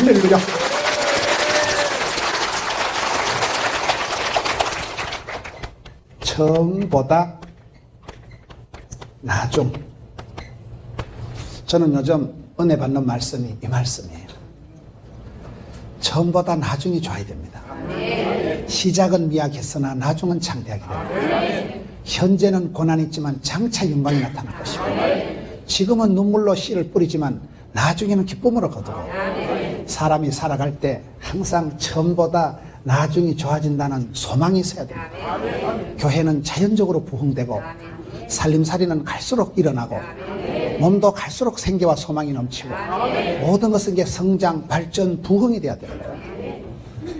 할렐루야. 처음보다 나중. 저는 요즘 은혜 받는 말씀이 이 말씀이에요. 처음보다 나중이 좋아야 됩니다. 시작은 미약했으나 나중은 창대하게 됩니다. 현재는 고난이 있지만 장차 영광이 나타날 것이고, 지금은 눈물로 씨를 뿌리지만 나중에는 기쁨으로 거두고, 사람이 살아갈 때 항상 처음보다 나중이 좋아진다는 소망이 있어야 됩니다. 교회는 자연적으로 부흥되고, 살림살이는 갈수록 일어나고, 몸도 갈수록 생기와 소망이 넘치고, 모든 것은 이게 성장, 발전, 부흥이 되어야 됩니다.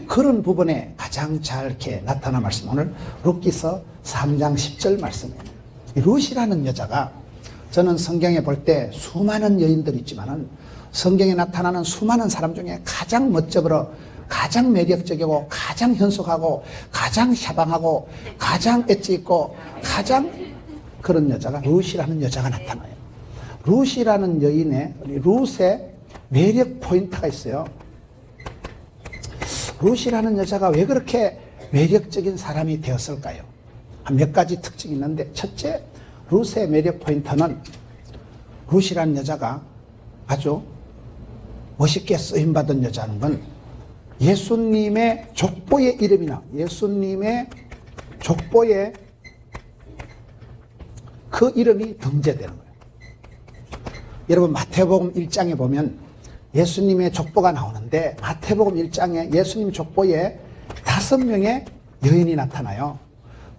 그런 부분에 가장 잘 이렇게 나타난 말씀, 오늘 룻기서 3장 10절 말씀이에요. 룻이라는 여자가, 저는 성경에 볼 때 수많은 여인들이 있지만은 성경에 나타나는 수많은 사람 중에 가장 멋져보러, 가장 매력적이고, 가장 현숙하고, 가장 샤방하고, 가장 엣지 있고, 가장 그런 여자가 룻이라는 여자가 나타나요. 룻이라는 여인의, 룻의 매력 포인트가 있어요. 룻이라는 여자가 왜 그렇게 매력적인 사람이 되었을까요? 한 몇 가지 특징이 있는데, 첫째, 룻의 매력 포인트는 룻이라는 여자가 아주 멋있게 쓰임받은 여자는 건 예수님의 족보의 이름이나 예수님의 족보에 그 이름이 등재되는 거예요. 여러분, 마태복음 1장에 보면 예수님의 족보가 나오는데, 마태복음 1장에 예수님 족보에 5명의 여인이 나타나요.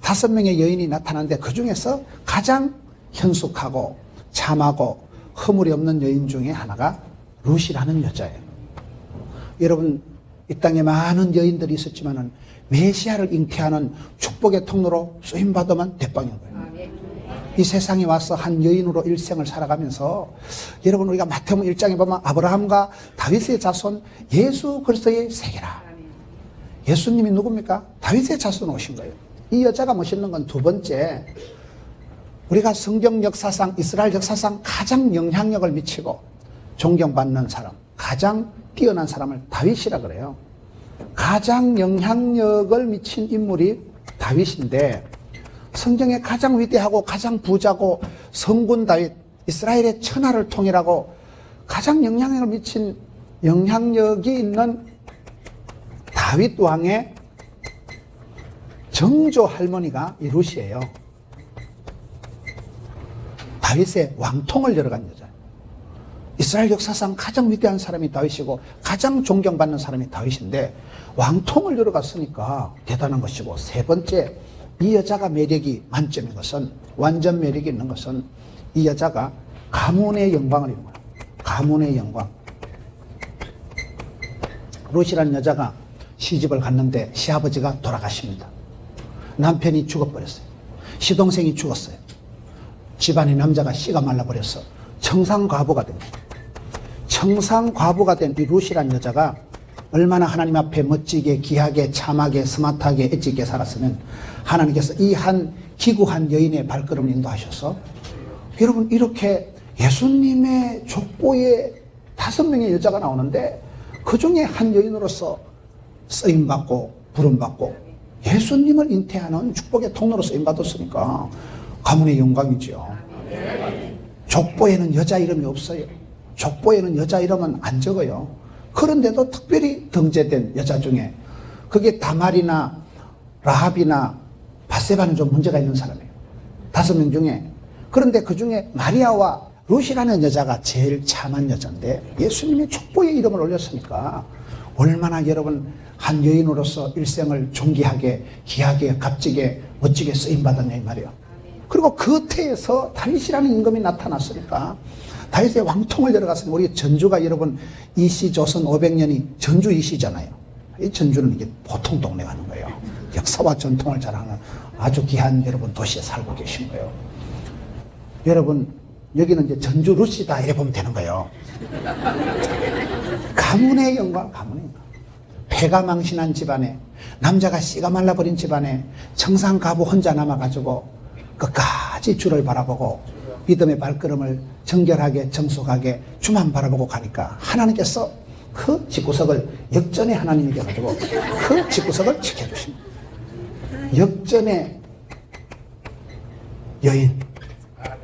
5명의 여인이 나타나는데 그 중에서 가장 현숙하고 참하고 허물이 없는 여인 중에 하나가 룻이라는 여자예요. 여러분, 이 땅에 많은 여인들이 있었지만은 메시아를 잉태하는 축복의 통로로 쓰임받으면 대빵인 거예요. 이 세상에 와서 한 여인으로 일생을 살아가면서, 여러분, 우리가 마태복음 1장에 보면 아브라함과 다윗의 자손 예수 그리스도의 세계라. 예수님이 누굽니까? 다윗의 자손 오신 거예요. 이 여자가 멋있는 건 두 번째, 우리가 성경 역사상, 이스라엘 역사상 가장 영향력을 미치고 존경받는 사람, 가장 뛰어난 사람을 다윗이라 그래요. 가장 영향력을 미친 인물이 다윗인데, 성경에 가장 위대하고 가장 부자고 성군 다윗, 이스라엘의 천하를 통일하고 가장 영향력을 미친 영향력이 있는 다윗 왕의 정조 할머니가 이 룻이에요. 다윗의 왕통을 열어간 여자예요. 이스라엘 역사상 가장 위대한 사람이 다윗이고 가장 존경받는 사람이 다윗인데, 왕통을 열어갔으니까 대단한 것이고, 세 번째, 이 여자가 매력이 만점인 것은, 완전 매력이 있는 것은 이 여자가 가문의 영광을 이룬 거예요. 가문의 영광. 룻이라는 여자가 시집을 갔는데 시아버지가 돌아가십니다. 남편이 죽어버렸어요. 시동생이 죽었어요. 집안의 남자가 씨가 말라버려서 청산과부가 됩니다. 청산과부가 된 이 룻이라는 여자가 얼마나 하나님 앞에 멋지게, 귀하게, 참하게, 스마트하게, 엣지 있게 살았으면 하나님께서 이 한 기구한 여인의 발걸음을 인도하셔서, 여러분, 이렇게 예수님의 족보에 5명의 여자가 나오는데 그 중에 한 여인으로서 쓰임받고 부름받고 예수님을 잉태하는 축복의 통로로 쓰임받았으니까 가문의 영광이죠. 족보에는 여자 이름이 없어요. 족보에는 여자 이름은 안 적어요. 그런데도 특별히 등재된 여자 중에, 그게 다말이나 라합이나 바세바는 좀 문제가 있는 사람이에요. 5명 중에. 그런데 그 중에 마리아와 룻이라는 여자가 제일 참한 여자인데, 예수님의 족보의 이름을 올렸으니까 얼마나 여러분 한 여인으로서 일생을 존귀하게, 귀하게, 값지게, 멋지게 쓰임받았냐 이 말이에요. 그리고 그 태에서 다윗이라는 임금이 나타났으니까, 다윗의 왕통을 열어갔으니, 우리 전주가 여러분 이시 조선 500년이 전주 이시잖아요. 이 전주는 이게 보통 동네가 아닌 거예요. 역사와 전통을 자랑하는 아주 귀한 여러분 도시에 살고 계신 거예요. 여러분, 여기는 이제 전주 룻이다 이래 보면 되는 거예요. 가문의 영광, 가문의 영광. 폐가 망신한 집안에, 남자가 씨가 말라버린 집안에 청산가부 혼자 남아가지고 끝까지 주를 바라보고 믿음의 발걸음을 정결하게, 정숙하게 주만 바라보고 가니까 하나님께서 그 집구석을 역전의 하나님이 되어가지고 그 집구석을 지켜주십니다. 역전의 여인,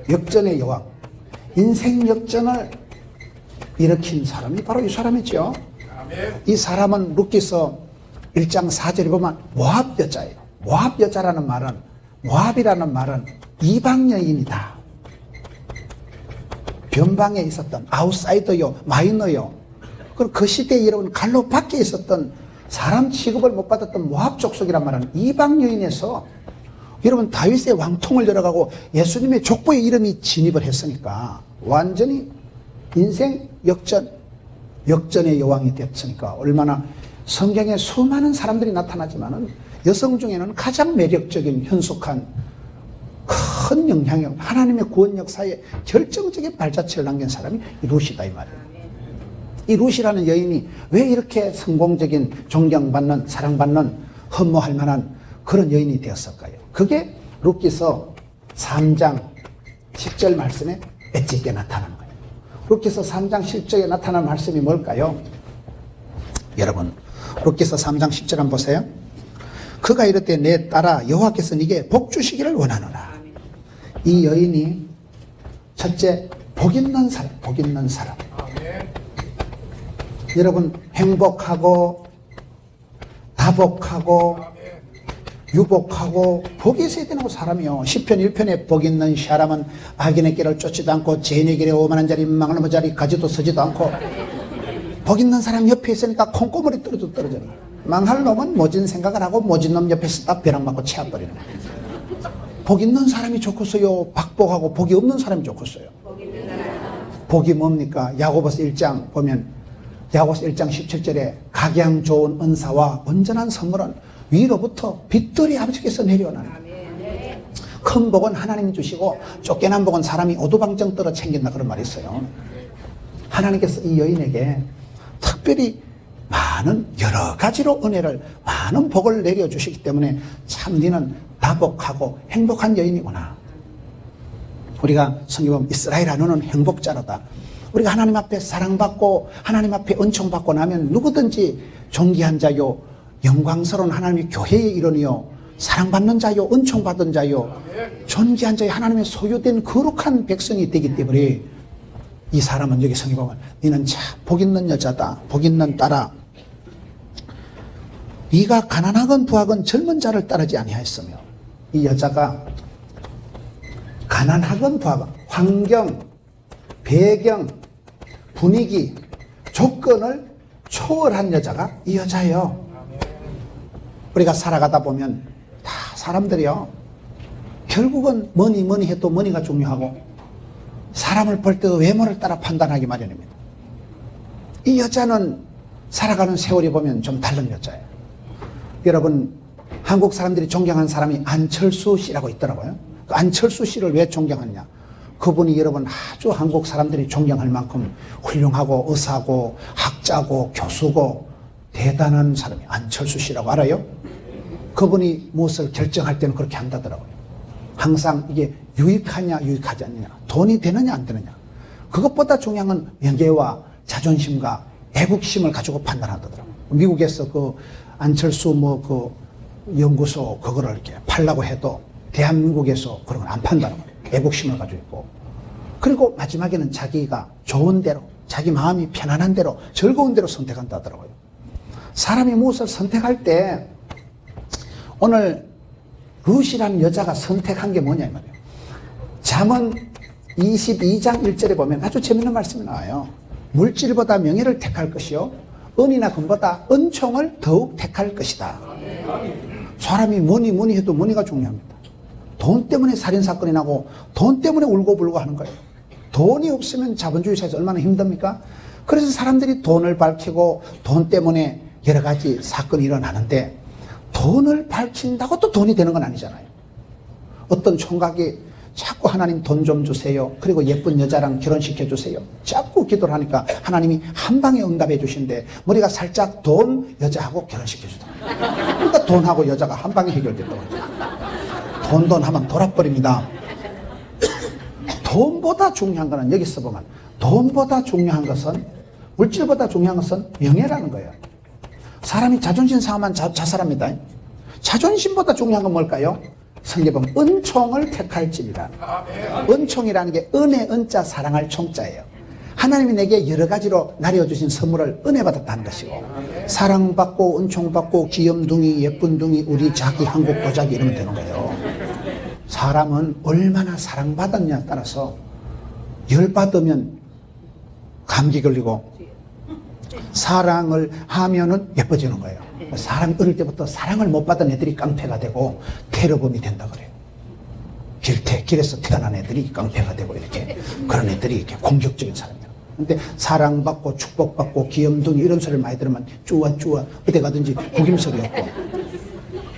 역전의 여왕, 인생 역전을 일으킨 사람이 바로 이 사람이죠. 이 사람은 룻기서 1장 4절에 보면 모압 여자예요. 모압 여자라는 말은, 모압이라는 말은 이방 여인이다. 변방에 있었던 아웃사이더요, 마이너요. 그리고 그 시대에 여러분 갈로 밖에 있었던 사람 취급을 못 받았던 모압 족속이란 말은 이방 여인에서 여러분 다윗의 왕통을 열어가고 예수님의 족보의 이름이 진입을 했으니까 완전히 인생 역전, 역전의 여왕이 됐으니까 얼마나 성경에 수많은 사람들이 나타나지만은 여성 중에는 가장 매력적인 현숙한 큰 영향력, 하나님의 구원 역사에 결정적인 발자취를 남긴 사람이 이 룻이다 이 말이에요. 이 룻이라는 여인이 왜 이렇게 성공적인 존경받는, 사랑받는, 흠모할 만한 그런 여인이 되었을까요? 그게 룻기서 3장 10절 말씀에 엣지있게 나타나는 거예요. 룻기서 3장 10절에 나타나는 말씀이 뭘까요? 여러분 룻기서 3장 10절 한번 보세요. 그가 이르되 내 딸아 여호와께서 네게 복 주시기를 원하노라. 이 여인이 첫째 복 있는 사람, 복 있는 사람. 여러분 행복하고 다복하고 유복하고 복이 있어야 되는 사람이요. 시편 1편에 복 있는 사람은 악인의 길을 쫓지도 않고 죄인의 길에 오만한 자리 망할 자리 가지도 서지도 않고. 복 있는 사람 옆에 있으니까 콩고물이 떨어져요. 망할 놈은 모진 생각을 하고 모진 놈 옆에서 딱 벼락 맞고 체합버리는 거예요. 복 있는 사람이 좋겠어요? 박복하고 복이 없는 사람이 좋겠어요? 복이 뭡니까? 야고보서 1장 보면 야고보서 1장 17절에 각양 좋은 은사와 온전한 선물은 위로부터 빛들이 아버지께서 내려오나니 큰 복은 하나님이 주시고 쫓겨난 복은 사람이 오두방정 떨어 챙긴다 그런 말이 있어요. 하나님께서 이 여인에게 특별히 많은 여러 가지로 은혜를 많은 복을 내려주시기 때문에 참 너는 다복하고 행복한 여인이구나. 우리가 성경 보면 이스라엘아 너는 행복자로다. 우리가 하나님 앞에 사랑받고 하나님 앞에 은총받고 나면 누구든지 존귀한 자요 영광스러운 하나님의 교회의 일원이요 사랑받는 자요 은총받은 자요 존귀한 자요 하나님의 소유된 거룩한 백성이 되기 때문에 이 사람은 여기 성경 보면 너는 참 복 있는 여자다. 복 있는 딸아. 네가 가난하건 부하건 젊은 자를 따르지 아니하였으며. 이 여자가 가난하건 부하건 환경, 배경, 분위기, 조건을 초월한 여자가 이 여자예요. 우리가 살아가다 보면 다 사람들이요 결국은 뭐니 해도 머니가 중요하고 사람을 볼 때도 외모를 따라 판단하기 마련입니다. 이 여자는 살아가는 세월이 보면 좀 다른 여자예요. 여러분 한국 사람들이 존경하는 사람이 안철수 씨라고 있더라고요. 그 안철수 씨를 왜 존경하냐? 그분이 여러분 아주 한국 사람들이 존경할 만큼 훌륭하고 의사고 학자고 교수고 대단한 사람이 안철수 씨라고 알아요? 그분이 무엇을 결정할 때는 그렇게 한다더라고요. 항상 이게 유익하냐 유익하지 않느냐, 돈이 되느냐 안 되느냐, 그것보다 중요한 건 명예와 자존심과 애국심을 가지고 판단하더라고요. 미국에서 그 안철수 그 연구소 그거를 이렇게 팔라고 해도 대한민국에서 그런 걸 안 판다는 거예요. 애국심을 가지고 있고. 그리고 마지막에는 자기가 좋은 대로, 자기 마음이 편안한 대로, 즐거운 대로 선택한다더라고요. 사람이 무엇을 선택할 때 오늘 룻이라는 여자가 선택한 게 뭐냐 이 말이에요. 잠언 22장 1절에 보면 아주 재밌는 말씀이 나와요. 물질보다 명예를 택할 것이요 은이나 금보다 은총을 더욱 택할 것이다. 사람이 뭐니 해도 뭐니가 중요합니다. 돈 때문에 살인사건이 나고 돈 때문에 울고불고 하는 거예요. 돈이 없으면 자본주의 사회에서 얼마나 힘듭니까? 그래서 사람들이 돈을 밝히고 돈 때문에 여러 가지 사건이 일어나는데 돈을 밝힌다고 또 돈이 되는 건 아니잖아요. 어떤 총각이 자꾸 하나님 돈 좀 주세요. 그리고 예쁜 여자랑 결혼시켜 주세요. 자꾸 기도를 하니까 하나님이 한 방에 응답해 주신대. 머리가 살짝 돈, 여자하고 결혼시켜 주더라. 그러니까 돈하고 여자가 한 방에 해결됐다고. 돈 하면 돌아버립니다. 돈보다 중요한 거는 여기서 보면 돈보다 중요한 것은 물질보다 중요한 것은 명예라는 거예요. 사람이 자존심 상하면 자살합니다. 자존심보다 중요한 건 뭘까요? 성경에 보면 은총을 택할지니라. 은총이라는 게 은혜 은자 사랑할 총자예요. 하나님이 내게 여러 가지로 나뉘어주신 선물을 은혜 받았다는 것이고, 사랑받고 은총받고 귀염둥이 예쁜둥이 우리 자기 한국 도자기 이러면 되는 거예요. 사람은 얼마나 사랑받았냐에 따라서 열받으면 감기 걸리고 사랑을 하면은 예뻐지는 거예요. 사람이 어릴 때부터 사랑을 못 받은 애들이 깡패가 되고 테러범이 된다 그래요. 길에서 태어난 애들이 깡패가 되고 이렇게 그런 애들이 이렇게 공격적인 사람이에요. 근데 사랑받고 축복받고 귀염둥이 이런 소리를 많이 들으면 쭈와쭈와 어디 가든지 구김소리 없고,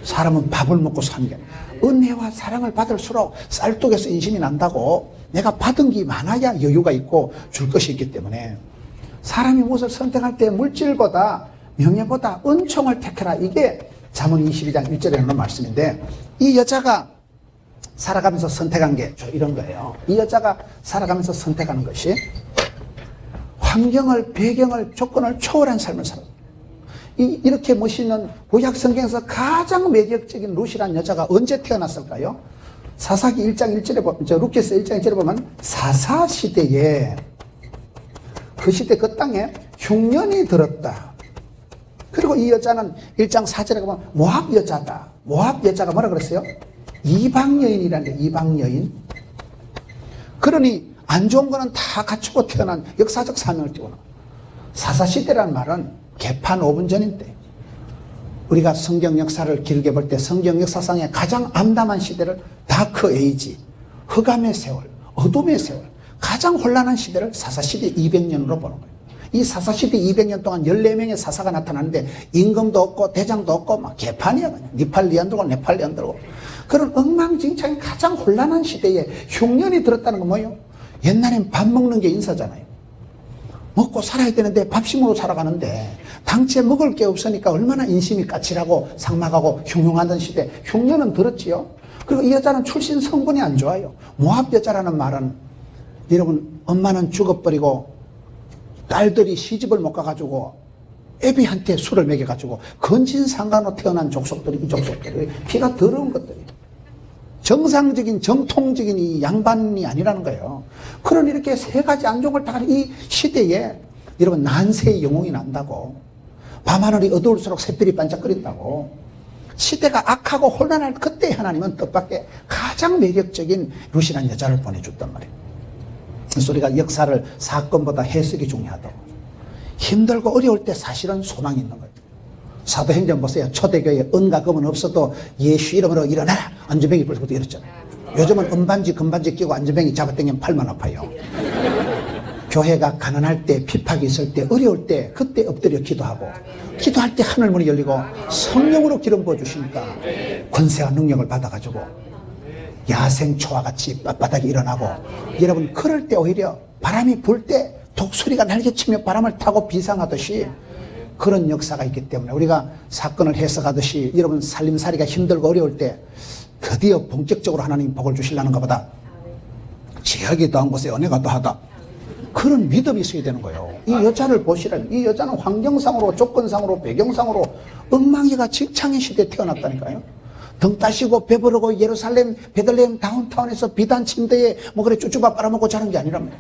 사람은 밥을 먹고 사는 게 은혜와 사랑을 받을수록 쌀독에서 인심이 난다고. 내가 받은 게 많아야 여유가 있고 줄 것이 있기 때문에 사람이 무엇을 선택할 때 물질보다 명예보다 은총을 택해라. 이게 잠언 22장 1절에 나오는 말씀인데, 이 여자가 살아가면서 선택한 게 이런 거예요. 이 여자가 살아가면서 선택하는 것이 환경을, 배경을, 조건을 초월한 삶을 살았어요. 이렇게 멋있는 구약 성경에서 가장 매력적인 룻이라는 여자가 언제 태어났을까요? 사사기 1장 1절에 보면, 루키스 1장 1절에 보면 사사시대에, 그 시대 그 땅에 흉년이 들었다. 그리고 이 여자는 1장 4절에 보면 모압 여자다. 모압 여자가 뭐라 그랬어요? 이방 여인이라는 게, 이방 여인. 그러니 안 좋은 거는 다 갖추고 태어난 역사적 사명을 띄우는. 사사시대라는 말은 개판 5분 전인데, 우리가 성경 역사를 길게 볼 때 성경 역사상의 가장 암담한 시대를 다크 에이지, 흑암의 세월, 어둠의 세월, 가장 혼란한 시대를 사사시대 200년으로 보는 거예요. 이 사사시대 200년 동안 14명의 사사가 나타나는데 임금도 없고 대장도 없고 막 개판이야. 그냥 니팔리안 들고 네팔리안 들고 그런 엉망진창인 가장 혼란한 시대에 흉년이 들었다는 건 뭐예요? 옛날엔 밥 먹는 게 인사잖아요. 먹고 살아야 되는데 밥심으로 살아가는데 당최 먹을 게 없으니까 얼마나 인심이 까칠하고 삭막하고 흉흉하던 시대. 흉년은 들었지요. 그리고 이 여자는 출신 성분이 안 좋아요. 모압 여자라는 말은, 여러분, 엄마는 죽어버리고 딸들이 시집을 못 가가지고 애비한테 술을 먹여가지고 건진상간으로 태어난 족속들이, 이 족속들이 피가 더러운 것들이 정상적인 정통적인 이 양반이 아니라는 거예요. 그런 이렇게 세 가지 안 좋은 걸 다 이 시대에 여러분 난세의 영웅이 난다고, 밤하늘이 어두울수록 샛별이 반짝거린다고. 시대가 악하고 혼란할 그때 하나님은 뜻밖의 가장 매력적인 룻이라는 여자를 보내줬단 말이에요. 그래서 우리가 역사를 사건보다 해석이 중요하다고. 힘들고 어려울 때 사실은 소망이 있는 거예요. 사도행전 보세요. 초대교회에 은과 금은 없어도 예수 이름으로 일어나라. 안전뱅이 불고 이랬잖아요. 요즘은 은반지 금반지 끼고 안전뱅이 잡아당기면 팔만 아파요. 교회가 가난할 때, 핍박이 있을 때, 어려울 때 그때 엎드려 기도하고, 기도할 때 하늘문이 열리고 성령으로 기름 부어주시니까 권세와 능력을 받아가지고 야생초와 같이 빳빳하게 일어나고, 여러분 그럴 때 오히려 바람이 불 때 독수리가 날개치며 바람을 타고 비상하듯이 그런 역사가 있기 때문에 우리가 사건을 해석하듯이 여러분 살림살이가 힘들고 어려울 때 드디어 본격적으로 하나님 복을 주시려는 것보다 지하게 더한 곳에 은혜가 더하다, 그런 믿음이 있어야 되는 거예요. 이 여자를 보시라면 이 여자는 환경상으로 조건상으로 배경상으로 엉망이가 직창의 시대에 태어났다니까요. 등 따시고 배부르고 예루살렘 베들레헴 다운타운에서 비단 침대에 뭐 그래 쭈쭈밥 빨아먹고 자는 게 아니라면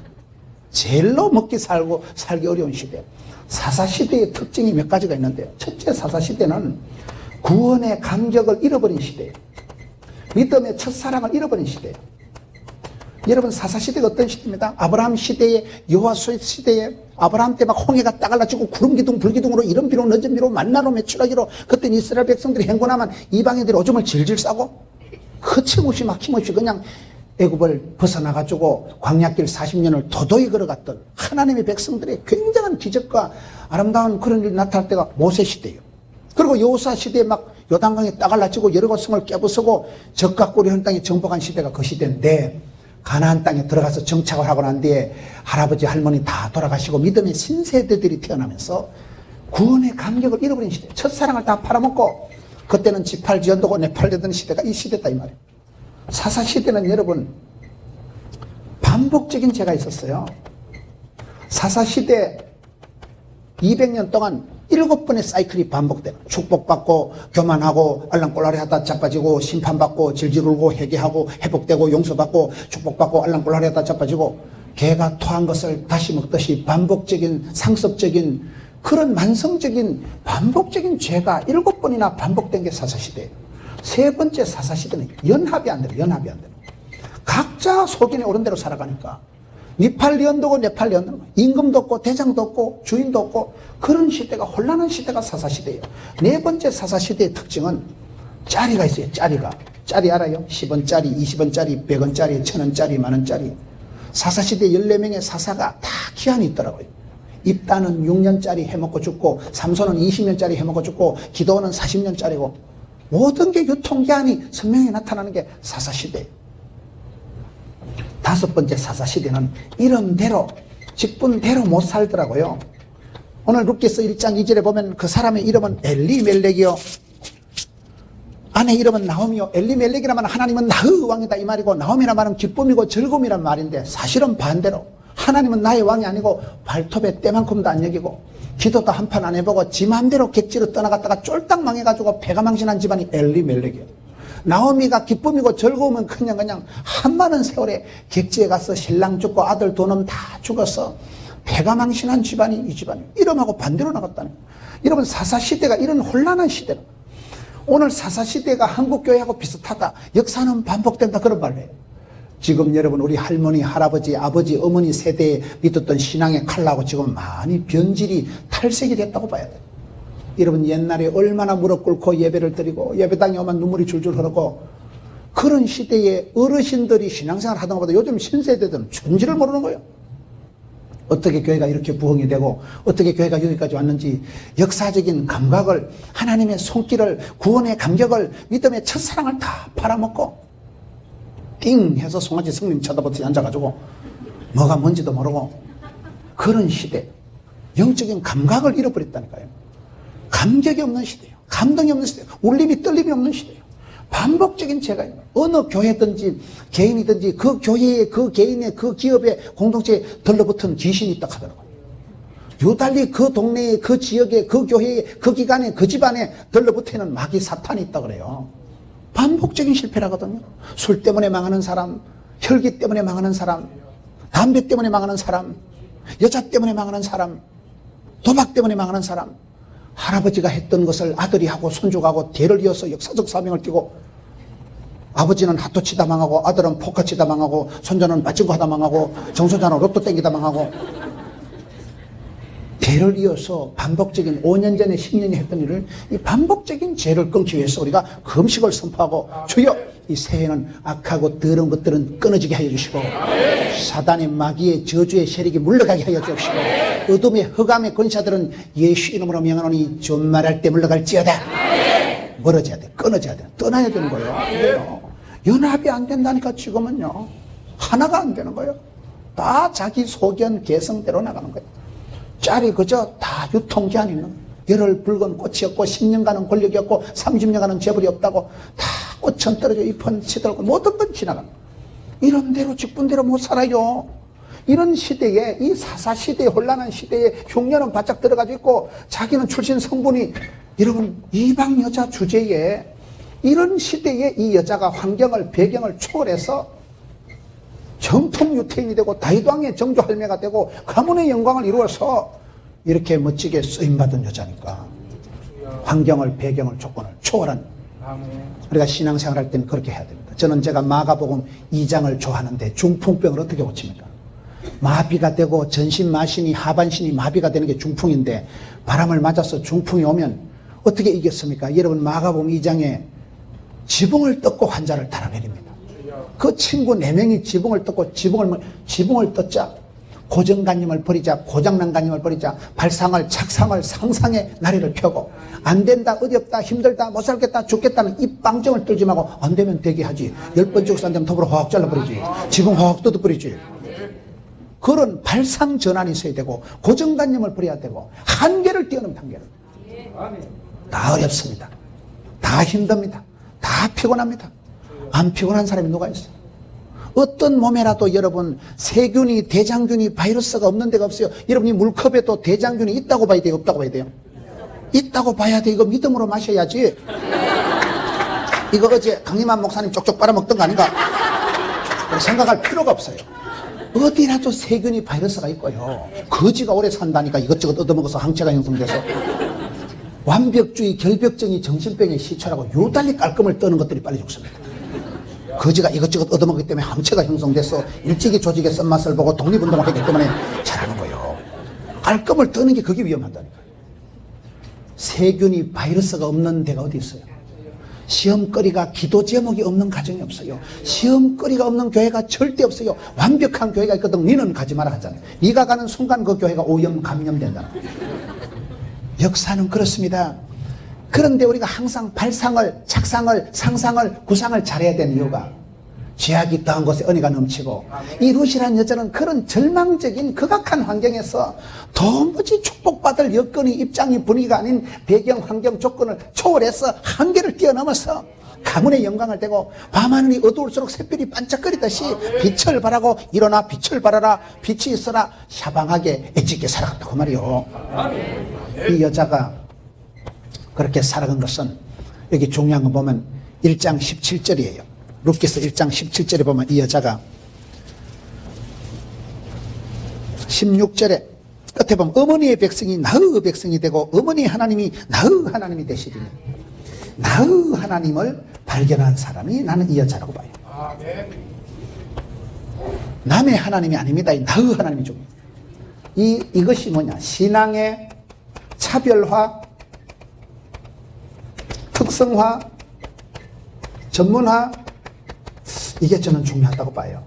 제일로 먹기 살기 어려운 시대. 사사시대의 특징이 몇 가지가 있는데요. 첫째, 사사시대는 구원의 감격을 잃어버린 시대예요. 믿음의 첫사랑을 잃어버린 시대예요. 여러분 사사시대가 어떤 시대입니다. 아브라함 시대에, 여호수아 시대에 아브라함 때 막 홍해가 따갈라지고 구름기둥 불기둥으로 이른비로 늦은비로 만나로 메추라기로 그때 이스라엘 백성들이 행군하면 이방인들이 오줌을 질질 싸고 거침없이 막힘없이 그냥 애굽을 벗어나가지고 광야길 40년을 도도히 걸어갔던 하나님의 백성들의 굉장한 기적과 아름다운 그런 일이 나타날 때가 모세 시대예요. 그리고 여호수아 시대에 막 요단강에 따갈라지고 여리고 성을 깨부수고 적과 꿀이 흐른 땅에 정복한 시대가 그 시대인데, 가나안 땅에 들어가서 정착을 하고 난 뒤에 할아버지 할머니 다 돌아가시고 믿음의 신세대들이 태어나면서 구원의 감격을 잃어버린 시대, 첫사랑을 다 팔아먹고 그때는 지팔지연도고 네팔되던 시대가 이 시대다 이 말이에요. 사사시대는 여러분 반복적인 죄가 있었어요. 사사시대 200년 동안 7번의 사이클이 반복되는, 축복받고 교만하고 알랑꼴라리 하다 자빠지고, 심판받고 질질 울고 회개하고 회복되고 용서받고 축복받고 알랑꼴라리 하다 자빠지고, 개가 토한 것을 다시 먹듯이 반복적인 상습적인 그런 만성적인 반복적인 죄가 7번이나 반복된 게 사사시대예요. 세 번째 사사시대는 연합이 안 돼요. 연합이 안 돼요. 각자 속인에 오른 대로 살아가니까 니팔 리언도고 네팔 리언도, 임금도 없고 대장도 없고 주인도 없고 그런 시대가, 혼란한 시대가 사사시대예요. 네 번째 사사시대의 특징은 짜리가 있어요. 짜리 알아요? 10원짜리, 20원짜리, 100원짜리, 1000원짜리, 만원짜리. 사사시대 14명의 사사가 다 기한이 있더라고요. 입단은 6년짜리 해먹고 죽고, 삼손은 20년짜리 해먹고 죽고, 기도는 40년짜리고, 모든 게 유통기한이 선명히 나타나는 게 사사시대예요. 다섯 번째 사사시대는 이름대로 직분대로 못 살더라고요. 오늘 룻기서 1장 2절에 보면 그 사람의 이름은 엘리멜렉이요, 아내 이름은 나오미요. 엘리멜렉이라면 하나님은 나의 왕이다 이 말이고, 나오미라 말은 기쁨이고 즐거움이란 말인데, 사실은 반대로 하나님은 나의 왕이 아니고 발톱에 때만큼도 안 여기고, 기도도 한판 안 해보고 지 마음대로 객지로 떠나갔다가 쫄딱 망해가지고 배가 망신한 집안이 엘리멜렉이에요. 나오미가 기쁨이고 즐거움은 그냥 한 많은 세월에 객지에 가서 신랑 죽고 아들 두 놈 다 죽어서 배가 망신한 집안이 이 집안이, 이름하고 반대로 나갔다는 거예요. 여러분, 사사시대가 이런 혼란한 시대로, 오늘 사사시대가 한국교회하고 비슷하다, 역사는 반복된다, 그런 말을 해요. 지금 여러분, 우리 할머니, 할아버지, 아버지, 어머니 세대에 믿었던 신앙의 칼라하고 지금 많이 변질이 탈색이 됐다고 봐야 돼요. 여러분, 옛날에 얼마나 무릎 꿇고 예배를 드리고 예배당에 오면 눈물이 줄줄 흐르고, 그런 시대에 어르신들이 신앙생활 하던 것보다 요즘 신세대들은 존재를 모르는 거예요. 어떻게 교회가 이렇게 부흥이 되고 어떻게 교회가 여기까지 왔는지 역사적인 감각을, 하나님의 손길을, 구원의 감격을, 믿음의 첫사랑을 다 팔아먹고 띵 해서 송아지 성님 쳐다보듯이 앉아가지고 뭐가 뭔지도 모르고, 그런 시대, 영적인 감각을 잃어버렸다니까요. 감격이 없는 시대예요. 감동이 없는 시대예요. 울림이 떨림이 없는 시대예요. 반복적인 죄가 있는, 어느 교회든지 개인이든지 그 교회에, 그 개인의, 그 기업의 공동체에 들러붙은 귀신이 있다 하더라고요. 유달리 그 동네에, 그 지역에, 그 교회에, 그 기관에, 그 집안에 들러붙어있는 마귀 사탄이 있다 그래요. 반복적인 실패라거든요. 술 때문에 망하는 사람, 혈기 때문에 망하는 사람, 담배 때문에 망하는 사람, 여자 때문에 망하는 사람, 도박 때문에 망하는 사람, 할아버지가 했던 것을 아들이 하고 손주가 하고 대를 이어서 역사적 사명을 띠고, 아버지는 핫도 치다 망하고, 아들은 포커 치다 망하고, 손자는 빠친거 하다 망하고, 정손자는 로또 땡기다 망하고, 대를 이어서 반복적인 5년 전에 10년이 했던 일을, 이 반복적인 죄를 끊기 위해서 우리가 금식을 선포하고, 주여 이 새해는 악하고 더러운 것들은 끊어지게 하여 주시고, 사단의 마귀의 저주의 세력이 물러가게 하여 주시고, 어둠의 흑암의 권사들은 예수 이름으로 명하노니 존말할 때 물러갈지어다. 멀어져야 돼, 끊어져야 돼, 떠나야 되는 거예요. 연합이 안 된다니까. 지금은요 하나가 안 되는 거예요. 다 자기 소견 개성대로 나가는 거예요. 짤이 그저 다 유통기한 있는, 열흘 붉은 꽃이었고 10년간은 권력이 없고 30년간은 재벌이 없다고, 다 꽃은 떨어져 잎은 시들고 모든 건 지나가는 거예요. 이런 대로 직분대로 못 살아요. 이런 시대에, 이 사사시대의 혼란한 시대에 흉년은 바짝 들어가지고 있고, 자기는 출신 성분이, 여러분, 이방 여자 주제에, 이런 시대에 이 여자가 환경을, 배경을 초월해서 정통 유태인이 되고 다윗왕의 정조 할매가 되고 가문의 영광을 이루어서 이렇게 멋지게 쓰임받은 여자니까, 환경을, 배경을, 조건을 초월한, 우리가 신앙생활 할 때는 그렇게 해야 됩니다. 저는 제가 마가복음 2장을 좋아하는데, 중풍병을 어떻게 고칩니까? 마비가 되고 전신마신이, 하반신이 마비가 되는 게 중풍인데, 바람을 맞아서 중풍이 오면 어떻게 이겼습니까? 여러분, 마가복음 2장에 지붕을 뜯고 환자를 달아내립니다. 그 친구 4명이 지붕을 뜯고, 지붕을 뜯자 고정관념을 버리자, 고장난 관념을 버리자, 발상을, 착상을, 상상의 나래를 펴고, 안 된다, 어렵다, 힘들다, 못 살겠다, 죽겠다는 이 빵정을 떨지 말고, 안 되면 되게 하지, 10번 죽어서 안 되면 톱으로 확 잘라버리지, 지붕 확 뜯어버리지. 그런 발상 전환이 있어야 되고, 고정관념을 버려야 되고, 한계를 뛰어넘는 한계를. 다 어렵습니다. 다 힘듭니다. 다 피곤합니다. 안 피곤한 사람이 누가 있어요? 어떤 몸에라도 여러분 세균이, 대장균이, 바이러스가 없는 데가 없어요. 여러분이 물컵에도 대장균이 있다고 봐야 돼요, 없다고 봐야 돼요? 있다고 봐야 돼. 이거 믿음으로 마셔야지. 이거 어제 강림한 목사님 쪽쪽 빨아먹던 거 아닌가? 생각할 필요가 없어요. 어디라도 세균이, 바이러스가 있고요. 거지가 오래 산다니까 이것저것 얻어먹어서 항체가 형성돼서. 완벽주의, 결벽증이 정신병의 시초라고 요달리 깔끔을 떠는 것들이 빨리 죽습니다. 거지가 이것저것 얻어먹기 때문에 항체가 형성돼서 일찍이 조직의 쓴맛을 보고 독립운동을 하기 때문에 잘하는 거예요. 깔끔을 떠는 게 그게 위험하다니까요. 세균이, 바이러스가 없는 데가 어디 있어요? 시험거리가, 기도 제목이 없는 가정이 없어요. 시험거리가 없는 교회가 절대 없어요. 완벽한 교회가 있거든. 니는 가지 마라 하잖아요. 네가 가는 순간 그 교회가 오염, 감염된다. 역사는 그렇습니다. 그런데 우리가 항상 발상을, 착상을, 상상을, 구상을 잘해야 되는 이유가 죄악이 더한 곳에 은혜가 넘치고, 이 룻이라는 여자는 그런 절망적인 극악한 환경에서 도무지 축복받을 여건이, 입장이, 분위기가 아닌 배경, 환경, 조건을 초월해서 한계를 뛰어넘어서 가문의 영광을 대고 밤하늘이 어두울수록 샛별이 반짝거리듯이 빛을 발하고 일어나 빛을 발하라, 빛이 있어라, 샤방하게 애찍게 살아갔다고 말이요. 이 여자가 그렇게 살아간 것은 여기 중요한 거 보면 1장 17절이에요. 룻기서 1장 17절에 보면 이 여자가 16절에 끝에 보면 어머니의 백성이 나의 백성이 되고 어머니의 하나님이 나의 하나님이 되시리니, 나의 하나님을 발견한 사람이 나는 이 여자라고 봐요. 남의 하나님이 아닙니다. 나의 하나님이 좀. 이것이 뭐냐? 신앙의 차별화, 특성화, 전문화, 이게 저는 중요하다고 봐요.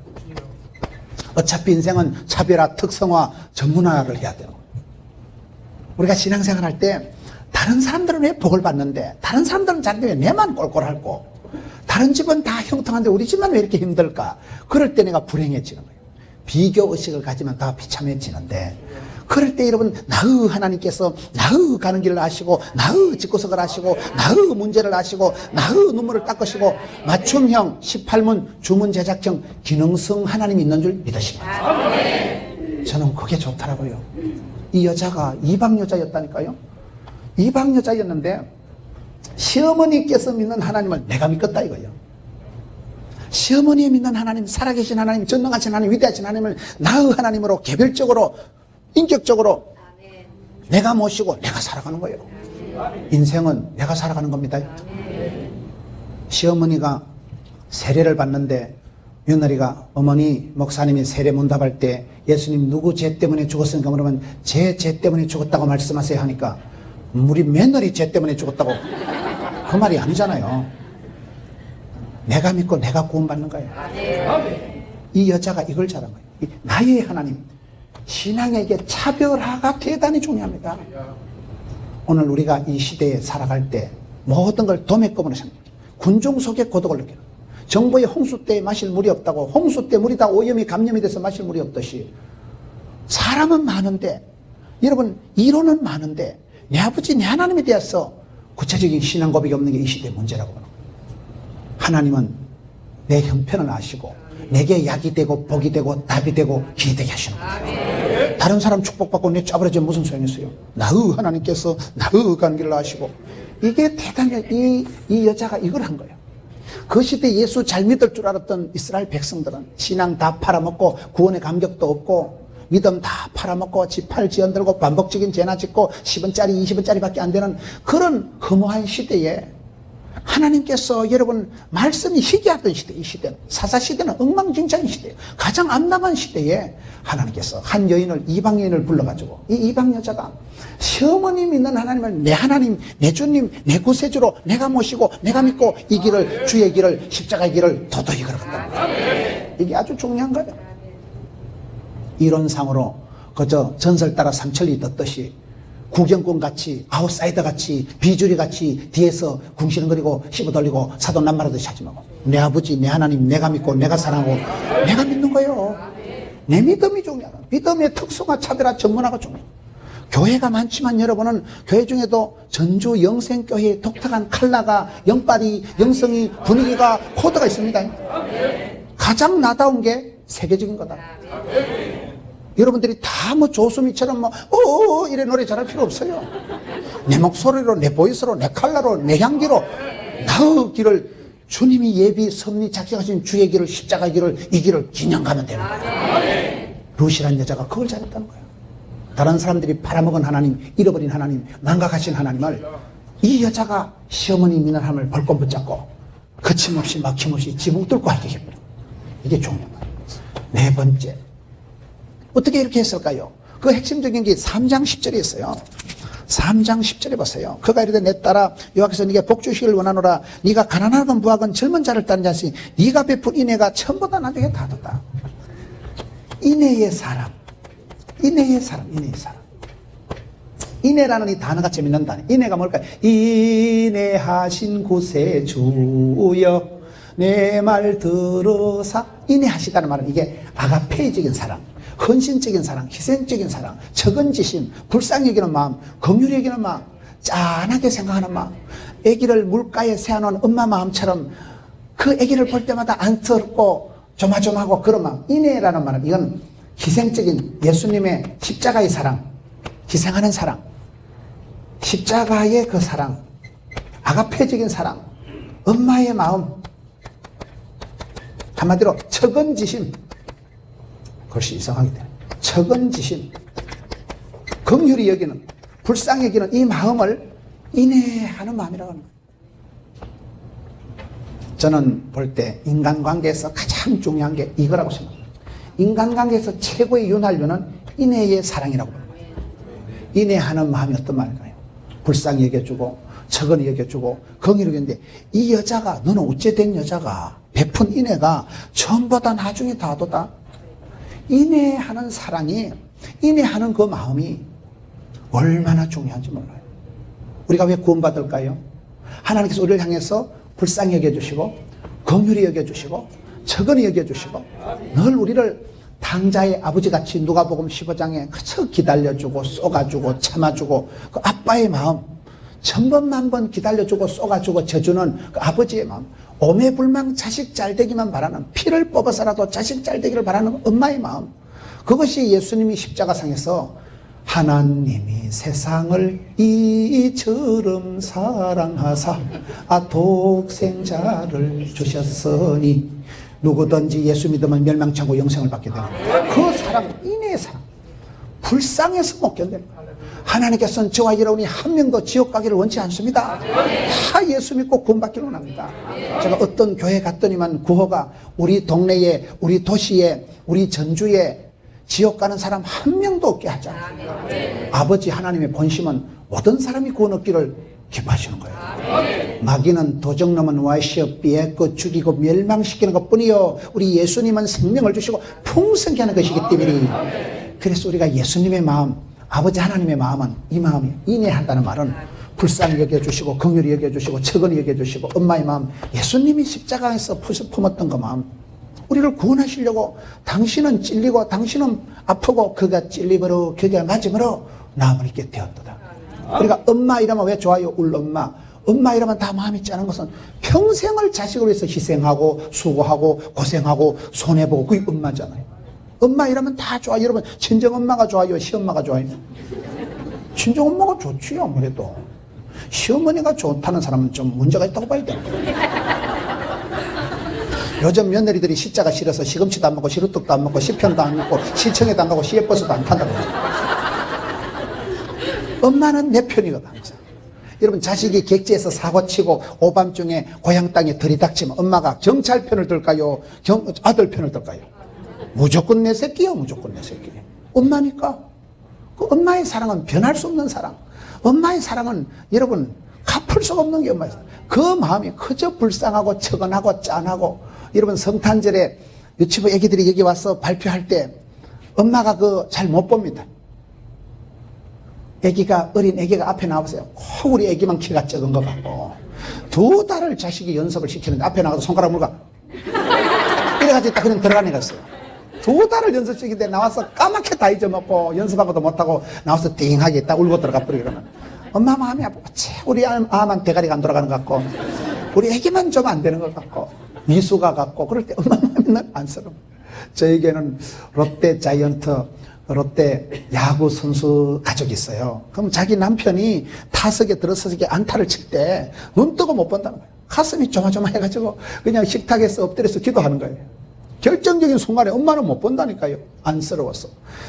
어차피 인생은 차별화, 특성화, 전문화를 해야 돼요. 우리가 신앙생활 할 때 다른 사람들은 왜 복을 받는데, 다른 사람들은 잘하는데 왜 내만 꼴꼴할고, 다른 집은 다 형통한데 우리 집만 왜 이렇게 힘들까? 그럴 때 내가 불행해지는 거예요. 비교의식을 가지면 더 비참해지는데, 그럴 때 여러분, 나의 하나님께서 나의 가는 길을 아시고, 나의 집구석을 아시고, 나의 문제를 아시고, 나의 눈물을 닦으시고, 맞춤형 18문 주문 제작형 기능성 하나님이 있는 줄 믿으십니다. 저는 그게 좋더라고요. 이 여자가 이방 여자였다니까요. 이방 여자였는데 시어머니께서 믿는 하나님을 내가 믿겠다 이거예요. 시어머니 믿는 하나님, 살아계신 하나님, 전능하신 하나님, 위대하신 하나님을 나의 하나님으로 개별적으로, 인격적으로 내가 모시고 내가 살아가는 거예요. 인생은 내가 살아가는 겁니다. 시어머니가 세례를 받는데 며느리가, 어머니, 목사님이 세례 문답할 때 예수님 누구 죄 때문에 죽었습니까? 그러면 제 죄 때문에 죽었다고 말씀하세요 하니까 우리 며느리 죄 때문에 죽었다고, 그 말이 아니잖아요. 내가 믿고 내가 구원받는 거예요. 이 여자가 이걸 잘한 거예요. 나의 하나님, 신앙에게 차별화가 대단히 중요합니다. 오늘 우리가 이 시대에 살아갈 때 모든 걸 도매금으로 생각해요. 군중 속에 고독을 느끼는, 정부의 홍수 때 마실 물이 없다고, 홍수 때 물이 다 오염이 감염이 돼서 마실 물이 없듯이, 사람은 많은데, 여러분 이론은 많은데 내 아버지, 내 하나님에 대해서 구체적인 신앙 고백이 없는 게 이 시대의 문제라고 보는 거예요. 하나님은 내 형편을 아시고 내게 약이 되고 복이 되고 답이 되고 길이 되게 하시는 거예요. 다른 사람 축복받고 내 짜버려지면 무슨 소용이 있어요? 나의 하나님께서 나의 가는 길을 아시고, 이게 대단히 이 여자가 이걸 한 거예요. 그 시대 예수 잘 믿을 줄 알았던 이스라엘 백성들은 신앙 다 팔아먹고 구원의 감격도 없고 믿음 다 팔아먹고 지팔 지연들고 반복적인 죄나 짓고 10원짜리 20원짜리밖에 안 되는 그런 허무한 시대에 하나님께서, 여러분 말씀이 희귀하던 시대, 이 시대는 사사시대는 엉망진창인 시대예요. 가장 암담한 시대에 하나님께서 한 여인을, 이방 여인을 불러가지고, 이 이방 여자가 시어머니 믿는 하나님을 내 하나님, 내 주님, 내 구세주로 내가 모시고 내가 믿고 이 길을, 주의 길을, 십자가의 길을 도도히 걸어간다는 거예요. 이게 아주 중요한 거예요. 이론상으로 그저 전설 따라 삼천리 떴듯이 구경꾼 같이, 아웃사이더 같이, 비주리 같이 뒤에서 궁시렁거리고 씹어 돌리고 사돈 남말하듯이 하지 말고, 내 아버지, 내 하나님, 내가 믿고 내가 사랑하고 내가 믿는 거예요. 내 믿음이 중요하다. 믿음의 특성화, 차별화, 전문화가 중요해요. 교회가 많지만 여러분은 교회 중에도 전주 영생교회의 독특한 컬러가, 영빨이, 영성이, 분위기가, 코드가 있습니다. 가장 나다운 게 세계적인 거다. 여러분들이 다 뭐 조수미처럼 뭐 이래 노래 잘할 필요 없어요. 내 목소리로, 내 보이스로, 내 컬러로, 내 향기로 나의 길을, 주님이 예비 섭리 작정하신 주의 길을, 십자가 길을, 이 길을 그냥 가면 되는 거예요. 루시란 여자가 그걸 잘했다는 거예요. 다른 사람들이 팔아먹은 하나님, 잃어버린 하나님, 망각하신 하나님을 이 여자가 시어머니 믿는 하나님을 벌금 붙잡고 거침없이 막힘없이 지붕 뚫고 하게 해버려. 이게 중요한 거예요. 네 번째, 어떻게 이렇게 했을까요? 그 핵심적인 게 3장 10절에 있어요. 3장 10절에 보세요. 그가 이르되 내 딸아 여호와께서 네게 복주시기를 원하노라. 네가 가난하건 부하건 젊은 자를 따르지 않으니 네가 베푼 인애가 처음보다 나중에 다르다. 인애의 사람, 인애의 사람, 인애의 사람. 인애라는 이 단어가 재밌는 단어. 인애가 뭘까요? 인애하신 곳에 주여 내 말 들으사. 인애하시다는 말은 이게 아가페적인 사랑, 헌신적인 사랑, 희생적인 사랑, 적은지심, 불쌍히 여기는 마음, 긍휼히 여기는 마음, 짠하게 생각하는 마음, 아기를 물가에 세워놓은 엄마 마음처럼 그 아기를 볼 때마다 안쓰럽고 조마조마하고 그런 마음. 인애라는 말은 이건 희생적인 예수님의 십자가의 사랑, 희생하는 사랑, 십자가의 그 사랑, 아가페적인 사랑, 엄마의 마음, 한마디로 적은지심. 그것이 이상하게 되네. 적은지심, 긍휼히 여기는, 불쌍히 여기는 이 마음을 인애하는 마음이라고 하는 거예요. 저는 볼 때 인간관계에서 가장 중요한 게 이거라고 생각합니다. 인간관계에서 최고의 윤활유는 인애의 사랑이라고 합니다. 인애하는 마음이 어떤 말일까요? 불쌍히 여겨주고 적은히 여겨주고 긍휼히 여기는데 이 여자가, 너는 어째된 여자가 베푼 인애가 처음보다 나중에 다도다. 인애하는 사랑이, 인애하는 그 마음이 얼마나 중요한지 몰라요. 우리가 왜 구원받을까요? 하나님께서 우리를 향해서 불쌍히 여겨주시고 긍휼히 여겨주시고 적은히 여겨주시고 늘 우리를 당자의 아버지같이 누가복음 15장에 그저 기다려주고 쏘가주고 참아주고 그 아빠의 마음, 천번만번 기다려주고 쏘가주고 져주는 그 아버지의 마음, 오매불망 자식 잘되기만 바라는, 피를 뽑아서라도 자식 잘되기를 바라는 엄마의 마음, 그것이 예수님이 십자가상에서 하나님이 세상을 이처럼 사랑하사 독생자를 주셨으니 누구든지 예수 믿으면 멸망치 않고 영생을 받게 되는 그 사랑, 인애의 사랑, 불쌍해서 못 견뎌요. 하나님께서는 저와 여러분이 한 명도 지옥 가기를 원치 않습니다. 다 예수 믿고 구원받기를 원합니다. 제가 어떤 교회 갔더니만 구호가 우리 동네에, 우리 도시에, 우리 전주에 지옥 가는 사람 한 명도 없게 하자. 아버지 하나님의 본심은 모든 사람이 구원 얻기를 기뻐하시는 거예요. 마귀는 도적놈은 와시어 삐에고 죽이고 멸망시키는 것뿐이요 우리 예수님은 생명을 주시고 풍성케 하는 것이기 때문에, 그래서 우리가 예수님의 마음, 아버지 하나님의 마음은 이 마음이, 인애한다는 말은 불쌍히 여겨주시고 긍휼히 여겨주시고 적은히 여겨주시고 엄마의 마음, 예수님이 십자가에서 품었던 그 마음, 우리를 구원하시려고 당신은 찔리고 당신은 아프고 그가 찔림으로 그가 맞음으로 나음을 입게 되었도다. 그러니까 엄마 이러면 왜 좋아요? 울 엄마. 엄마 이러면 다 마음이 짠한 것은 평생을 자식을 위해서 희생하고 수고하고 고생하고 손해보고 그게 엄마잖아요. 엄마 이러면 다 좋아요. 여러분 친정엄마가 좋아요? 시엄마가 좋아요? 친정엄마가 좋지요. 아무래도 시어머니가 좋다는 사람은 좀 문제가 있다고 봐야 돼요. 요즘 며느리들이 시자가 싫어서 시금치도 안 먹고 시루떡도 안 먹고 시편도 안 먹고 시청에도 안 가고 시외버스도 안 탄다고 그래요. 엄마는 내 편이거든 항상. 여러분 자식이 객지에서 사고치고 오밤중에 고향 땅에 들이닥치면 엄마가 경찰 편을 들까요? 아들 편을 들까요? 무조건 내 새끼요. 무조건 내 새끼. 엄마니까. 그 엄마의 사랑은 변할 수 없는 사랑. 엄마의 사랑은 여러분 갚을 수가 없는 게 엄마의 사랑. 그 마음이 그저 불쌍하고 처근하고 짠하고. 여러분 성탄절에 유치부 애기들이 여기 와서 발표할 때 엄마가 그 잘 못 봅니다. 애기가, 어린 애기가 앞에 나와보세요. 꼭 우리 애기만 키가 적은 것 같고 2달을 자식이 연습을 시키는데 앞에 나가서 손가락 물고 이래가지고 딱 그냥 들어가는 애가 있어요. 2달을 연습시키는데 나와서 까맣게 다 잊어먹고 연습하고도 못하고 나와서 띵하게 딱 울고 들어가 버리고 그러면 엄마 마음이 아프고 우리 아만 대가리가 안 돌아가는 것 같고 우리 애기만 좀 안 되는 것 같고 미수가 같고 그럴 때 엄마 마음이 맨날 안쓰러워. 저에게는 롯데 자이언트, 롯데 야구 선수 가족이 있어요. 그럼 자기 남편이 타석에 들어서서 안타를 칠 때 눈 뜨고 못 본다는 거예요. 가슴이 조마조마해가지고 그냥 식탁에서 엎드려서 기도하는 거예요. 결정적인 순간에 엄마는 못 본다니까요. 안쓰러워서.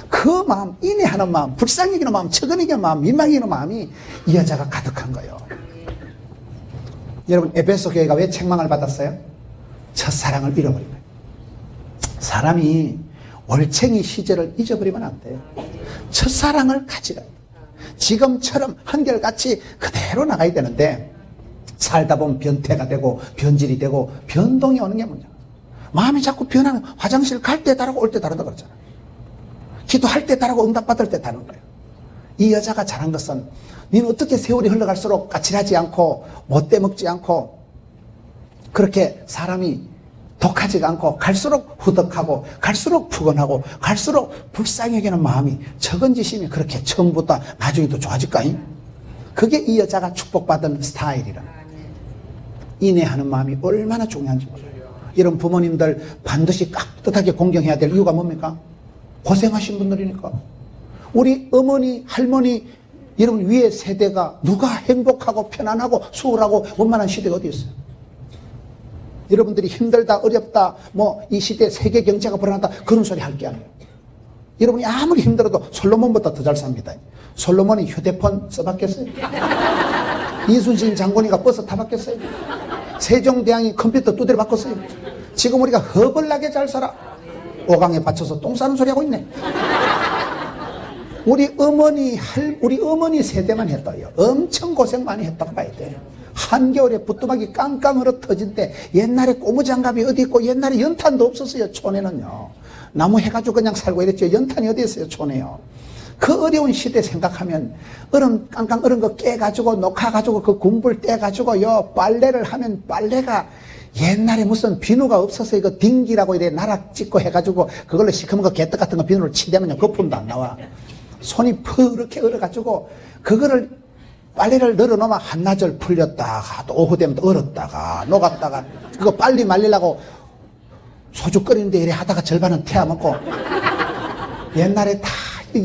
그 마음, 인내하는 마음, 불쌍히 여기는 마음, 측은히 마음, 민망히 여기는 마음이 이 여자가 가득한 거예요. 여러분, 에베소 교회가 왜 책망을 받았어요? 첫사랑을 잃어버린 거예요. 사람이 올챙이 시절을 잊어버리면 안 돼요. 첫사랑을 가지라. 지금처럼 한결같이 그대로 나가야 되는데 살다 보면 변태가 되고 변질이 되고 변동이 오는 게 문제야. 마음이 자꾸 변하는, 화장실 갈 때 다르고 올 때 다르다 그러잖아. 기도할 때 다르고 응답받을 때 다른 거예요. 이 여자가 잘한 것은 너는 어떻게 세월이 흘러갈수록 까칠하지 않고 못돼 먹지 않고 그렇게 사람이 독하지가 않고 갈수록 후덕하고 갈수록 푸근하고 갈수록 불쌍히 여기는 마음이 적은지심이 그렇게 처음부터 나중에 또 좋아질까잉? 그게 이 여자가 축복받은 스타일이라. 인내하는 마음이 얼마나 중요한지 몰라요. 이런 부모님들 반드시 깍듯하게 공경해야 될 이유가 뭡니까? 고생하신 분들이니까. 우리 어머니, 할머니, 여러분 위의 세대가 누가 행복하고 편안하고 수월하고 원만한 시대가 어디 있어요? 여러분들이 힘들다, 어렵다, 뭐 이 시대 세계 경제가 불안하다 그런 소리 할 게 아니에요. 여러분이 아무리 힘들어도 솔로몬보다 더 잘 삽니다. 솔로몬이 휴대폰 써봤겠어요? 이순신 장군이가 버스 타봤겠어요? 세종대왕이 컴퓨터 두드려 바꿨어요? 지금 우리가 허벌나게 잘 살아. 오강에 받쳐서 똥 싸는 소리 하고 있네. 우리 어머니 세대만 했다요. 엄청 고생 많이 했다고 봐야 돼. 한겨울에 부뚜막이 깡깡 얼어 터질 때 옛날에 고무장갑이 어디 있고 옛날에 연탄도 없었어요. 촌에는요. 나무 해가지고 그냥 살고 이랬죠. 연탄이 어디 있어요. 촌에요. 그 어려운 시대 생각하면 얼음 깡깡 얼은 거 깨가지고 녹아가지고 그 군불 떼가지고요 빨래를 하면 빨래가 옛날에 무슨 비누가 없어서 이거 딩기라고 이래 나락 찍고 해가지고 그걸로 시커먼 거 개떡 같은 거 비누를 치대면요 거품도 안 나와. 손이 푸르게 얼어가지고 그거를 빨래를 널어놓으면 한나절 풀렸다가 또 오후 되면 또 얼었다가 녹았다가 그거 빨리 말리려고 소주 끓이는데 이래 하다가 절반은 태워 먹고 옛날에 다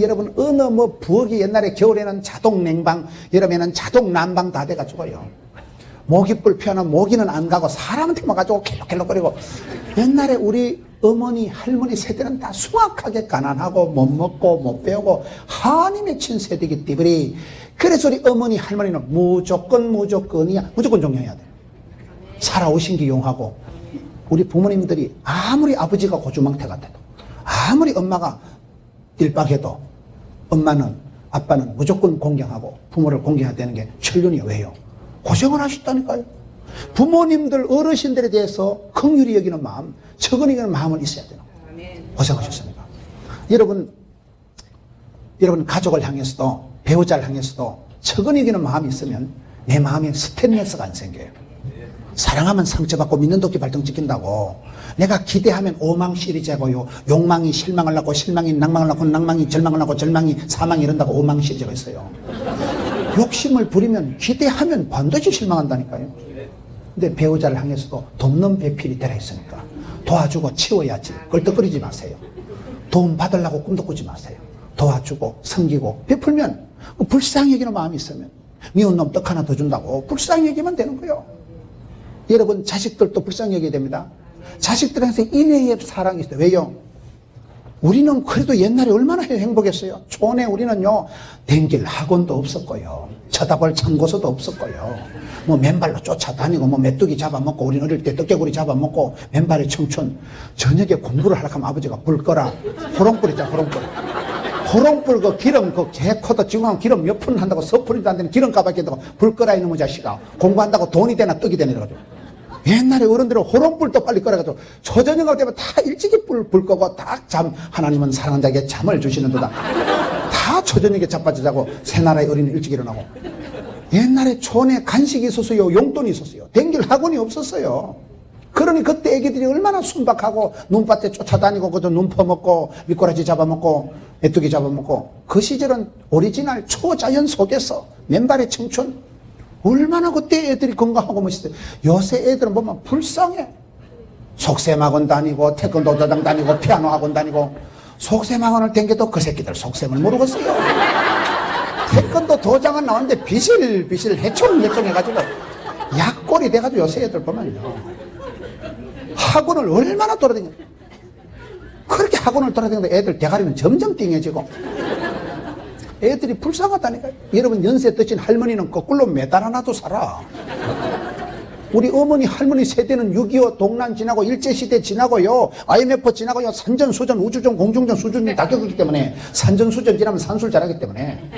여러분 어느 뭐 부엌이 옛날에 겨울에는 자동 냉방 여름에는 자동 난방 다 돼가지고요 모기불 펴면 모기는 안 가고 사람한테 와가지고 켈록켈록거리고 옛날에 우리 어머니 할머니 세대는 다 수확하게 가난하고 못 먹고 못 배우고 한이 맺힌 세대이기 때문에 그래서 우리 어머니 할머니는 무조건이야 무조건 존경해야 돼. 살아오신 게 용하고 우리 부모님들이 아무리 아버지가 고주망태 같아도 아무리 엄마가 일박해도 엄마는 아빠는 무조건 공경하고 부모를 공경해야 되는 게 천륜이에요. 왜요? 고생을 하셨다니까요. 부모님들 어르신들에 대해서 긍휼히 여기는 마음 적은히 여기는 마음은 있어야 돼요. 고생하셨습니다. 여러분 가족을 향해서도 배우자를 향해서도 적은히 여기는 마음이 있으면 내 마음에 스트레스가 안 생겨요. 사랑하면 상처받고 믿는 도끼 발등 찍힌다고. 내가 기대하면 오망 시리즈고요. 욕망이 실망을 낳고 실망이 낭망을 낳고 낭망이 절망을 낳고 절망이 사망이 이런다고 오망 시리즈가 있어요. 욕심을 부리면 기대하면 반드시 실망한다니까요. 근데 배우자를 향해서도 돕는 배필이 되어 있으니까 도와주고 치워야지. 걸떡거리지 마세요. 도움 받으려고 꿈도 꾸지 마세요. 도와주고 섬기고 베풀면 불쌍히 여기는 마음이 있으면 미운 놈 떡 하나 더 준다고 불쌍히 여기면 되는 거예요. 여러분 자식들도 불쌍히 여겨야 됩니다. 자식들한테 인애의 사랑이 있어요. 왜요? 우리는 그래도 옛날에 얼마나 행복했어요. 촌에 우리는요 댕길 학원도 없었고요 쳐다볼 참고서도 없었고요 뭐 맨발로 쫓아다니고 뭐 메뚜기 잡아먹고 우리는 어릴 때 떡개구리 잡아먹고 맨발의 청춘 저녁에 공부를 하려고 하면 아버지가 불 꺼라. 호롱불 있잖아 호롱불 그 기름 그 개코도 지금 기름 몇 푼 한다고 서푼이도 안 되는 기름 가방에 다고 불 꺼라 이놈의 자식아. 공부한다고 돈이 되나 떡이 되나 이래가지고 옛날에 어른들은 호롱불도 빨리 꺼라가지고 초저녁 되면 다 일찍이 불 끄고 딱 하나님은 사랑한 자에게 잠을 주시는 도다 다 초저녁에 자빠져 자고 새나라의 어린이 일찍 일어나고 옛날에 촌에 간식이 있었어요. 용돈이 있었어요. 댕길 학원이 없었어요. 그러니 그때 애기들이 얼마나 순박하고 눈밭에 쫓아다니고 그저 눈 퍼먹고 미꾸라지 잡아먹고 메뚜기 잡아먹고 그 시절은 오리지널 초자연 속에서 맨발의 청춘 얼마나 그때 애들이 건강하고 멋있어요. 요새 애들은 보면 불쌍해. 속셈학원 다니고 태권도 도장 다니고 피아노 학원 다니고. 속셈학원을 댕겨도 그 새끼들 속셈을 모르겠어요. 태권도 도장은 나왔는데 비실비실 해총 해가지고 약골이 돼가지고 요새 애들 보면요, 학원을 얼마나 돌아다녀. 그렇게 학원을 돌아다니는데 애들 대가리는 점점 띵해지고 애들이 불쌍하다니까요. 여러분, 연세 드신 할머니는 거꾸로 매달 하나도 살아. 우리 어머니 할머니 세대는 6.25 동란 지나고 일제시대 지나고요, IMF 지나고요, 산전수전 우주전 공중전 수준이 다 겪었기 때문에, 산전수전 지나면 산술 잘하기 때문에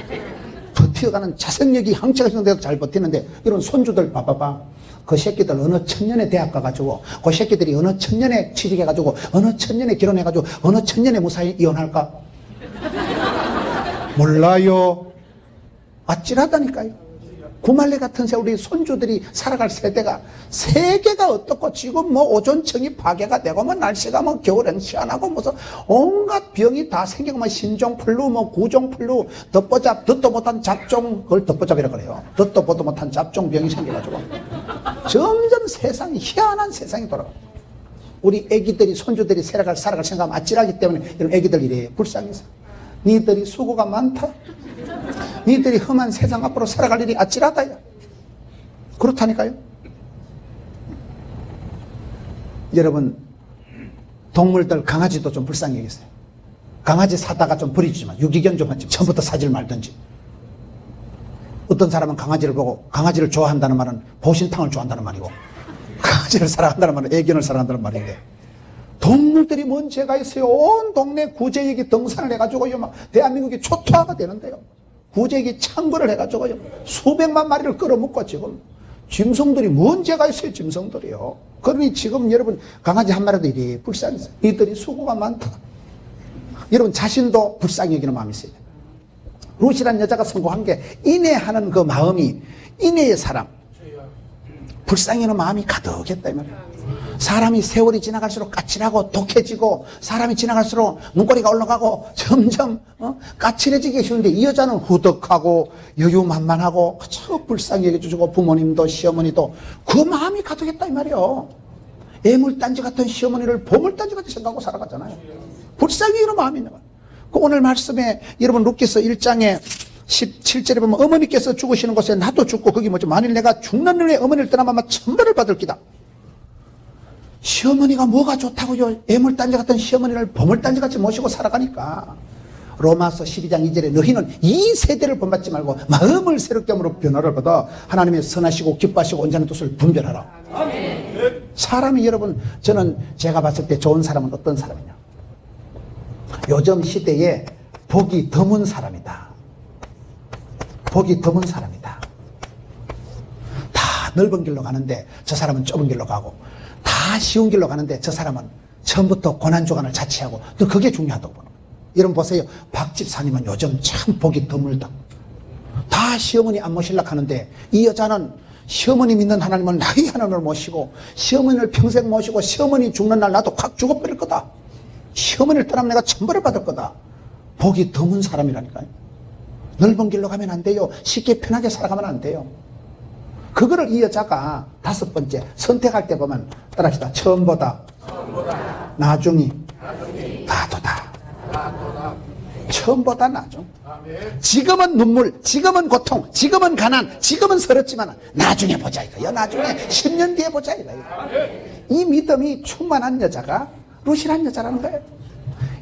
버텨가는 자생력이 항체가 형성돼서 잘 버티는데, 이런 손주들 봐봐봐. 그 새끼들 어느 천년에 대학 가가지고, 그 새끼들이 어느 천년에 취직해가지고, 어느 천년에 결혼해가지고, 어느 천년에 무사히 이혼할까? 몰라요. 아찔하다니까요. 구말레 같은 새 우리 손주들이 살아갈 세대가, 세계가 어떻고 지금 뭐 오존층이 파괴가 되고 뭐 날씨가 뭐 겨울엔 희한하고 무슨 온갖 병이 다 생기고 뭐 신종플루 뭐 구종플루 덧보잡 듣도 못한 잡종, 그걸 덧보잡이라 그래요. 듣도 보도 못한 잡종 병이 생겨가지고 점점 세상이 희한한 세상이 돌아가. 우리 애기들이 손주들이 살아갈 생각하면 아찔하기 때문에 이런 애기들 이래 불쌍해서. 니들이 수고가 많다. 니들이 험한 세상 앞으로 살아갈 일이 아찔하다. 그렇다니까요. 여러분, 동물들, 강아지도 좀 불쌍히 여기세요. 강아지 사다가 좀 버리지만 유기견 좀 하지, 처음부터 사질 말든지. 어떤 사람은 강아지를 보고, 강아지를 좋아한다는 말은 보신탕을 좋아한다는 말이고, 강아지를 사랑한다는 말은 애견을 사랑한다는 말인데, 동물들이 뭔 죄가 있어요. 온 동네 구제역이 등산을 해가지고요, 막 대한민국이 초토화가 되는데요. 구제역이 창궐을 해가지고요, 수백만 마리를 끌어먹고 지금 짐승들이 뭔 죄가 있어요. 짐승들이요. 그러니 지금 여러분, 강아지 한 마리도 이리 불쌍해서 이들이 수고가 많다. 여러분 자신도 불쌍히 여기는 마음이 있어요. 루시란 여자가 성공한 게 인애하는 그 마음이, 인애의 사람, 불쌍히 여기는 마음이 가득했다 이 말이에요. 사람이 세월이 지나갈수록 까칠하고 독해지고, 사람이 지나갈수록 눈꼬리가 올라가고 점점 까칠해지기 쉬운데, 이 여자는 후덕하고 여유만만하고 저 불쌍히 여겨주시고, 부모님도 시어머니도 그 마음이 가득했다 이 말이에요. 애물단지 같은 시어머니를 보물단지 같이 생각하고 살아가잖아요. 불쌍히 여기는 마음이 있는 거예요. 그 오늘 말씀에 여러분 루키서 1장에 17절에 보면, 어머니께서 죽으시는 곳에 나도 죽고, 거기 뭐죠? 만일 내가 죽는 일에 어머니를 떠나면 아마 천벌을 받을 기다. 시어머니가 뭐가 좋다고요? 애물단지 같은 시어머니를 보물단지같이 모시고 살아가니까. 로마서 12장 2절에 너희는 이 세대를 본받지 말고 마음을 새롭게 함으로 변화를 받아 하나님의 선하시고 기뻐하시고 온전한 뜻을 분별하라. 아멘. 사람이, 여러분, 저는 제가 봤을 때 좋은 사람은 어떤 사람이냐, 요즘 시대에 복이 드문 사람이다. 복이 드문 사람이다. 다 넓은 길로 가는데 저 사람은 좁은 길로 가고, 다 쉬운 길로 가는데 저 사람은 처음부터 고난주간을 자취하고, 또 그게 중요하다고 보는 거예요. 여러분 보세요. 박 집사님은 요즘 참 복이 드물다. 다 시어머니 안 모시려고 하는데, 이 여자는 시어머니 믿는 하나님을 나의 하나님을 모시고, 시어머니를 평생 모시고, 시어머니 죽는 날 나도 확 죽어버릴 거다. 시어머니를 떠나면 내가 천벌을 받을 거다. 복이 드문 사람이라니까요. 넓은 길로 가면 안 돼요. 쉽게 편하게 살아가면 안 돼요. 그거를 이 여자가 5번째 선택할 때 보면, 따라합시다. 처음보다 나중이 나도다. 처음보다 나중. 지금은 눈물, 지금은 고통, 지금은 가난, 지금은 서럽지만 나중에 보자 이거요. 나중에 10년 뒤에 보자 이거요. 이 믿음이 충만한 여자가 루시란 여자라는 거예요.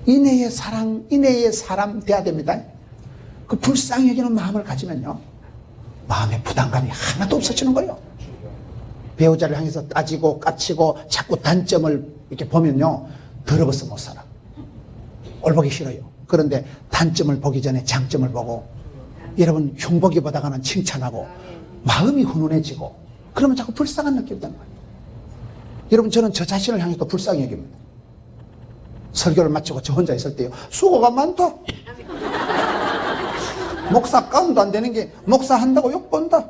인애의 사랑, 인애의 사람 돼야 됩니다. 그 불쌍히 여기는 마음을 가지면요, 마음의 부담감이 하나도 없어지는 거예요. 배우자를 향해서 따지고 까치고 자꾸 단점을 이렇게 보면요, 더러워서 못 살아. 올보기 싫어요. 그런데 단점을 보기 전에 장점을 보고, 여러분 흉보기보다가는 칭찬하고 마음이 훈훈해지고, 그러면 자꾸 불쌍한 느낌이 든단 말이에요. 여러분, 저는 저 자신을 향해서 불쌍히 여깁니다. 설교를 마치고 저 혼자 있을 때요, 수고가 많다. 목사 가운도 안 되는 게 목사 한다고 욕본다.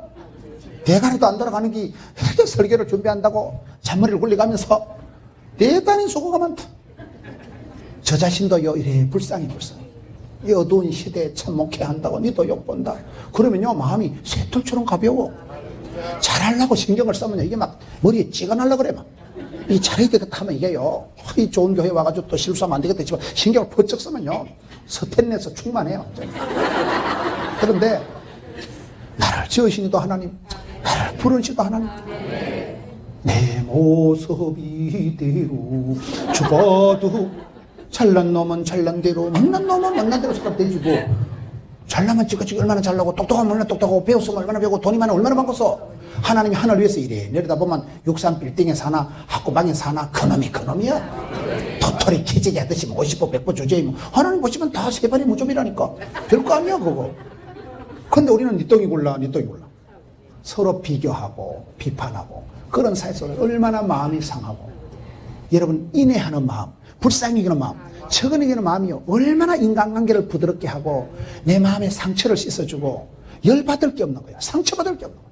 대가리도 안 돌아가는 게 이렇게 설교를 준비한다고 잔머리를 굴려가면서 대단히 수고가 많다. 저 자신도요, 이래 불쌍해. 이 어두운 시대에 참 목회한다고 니도 욕본다. 그러면요, 마음이 쇠돌처럼 가벼워. 잘하려고 신경을 쓰면 이게 막 머리에 찍어날라 그래 막. 이 잘해야 되겠다 하면 이게요. 이 좋은 교회 와가지고 또 실수하면 안 되겠다 했지만 신경을 번쩍 쓰면요. 서텐내서 충만해요. 그런데 나를 지으시니도 하나님, 나를 부르시도 하나님. 내 모습 이대로 죽어도 잘난 놈은 잘난 대로 망난 놈은 망난 대로 생각되지고 잘나면 찍어찍기 얼마나 잘나고 똑똑하면 얼마나 똑똑하고 배웠으면 얼마나 배우고 돈이 많으면 얼마나 많겠어. 하나님이 하늘 위에서 이래 내려다보면 63 빌딩에 사나 학구방에 사나 그놈이야. 도토리 캐지기 하듯이 50보 100보 주제이 뭐 하나님 보시면 다 세 발이 무좀이라니까. 별거 아니야 그거. 근데 우리는 니 똥이 골라 니 똥이 골라. 서로 비교하고 비판하고 그런 사이에서 얼마나 마음이 상하고 여러분 인내하는 마음, 불쌍히 여기는 마음, 적은 여기는 마음이요 얼마나 인간관계를 부드럽게 하고 내 마음에 상처를 씻어주고 열받을 게 없는 거야. 상처받을 게 없는 거야.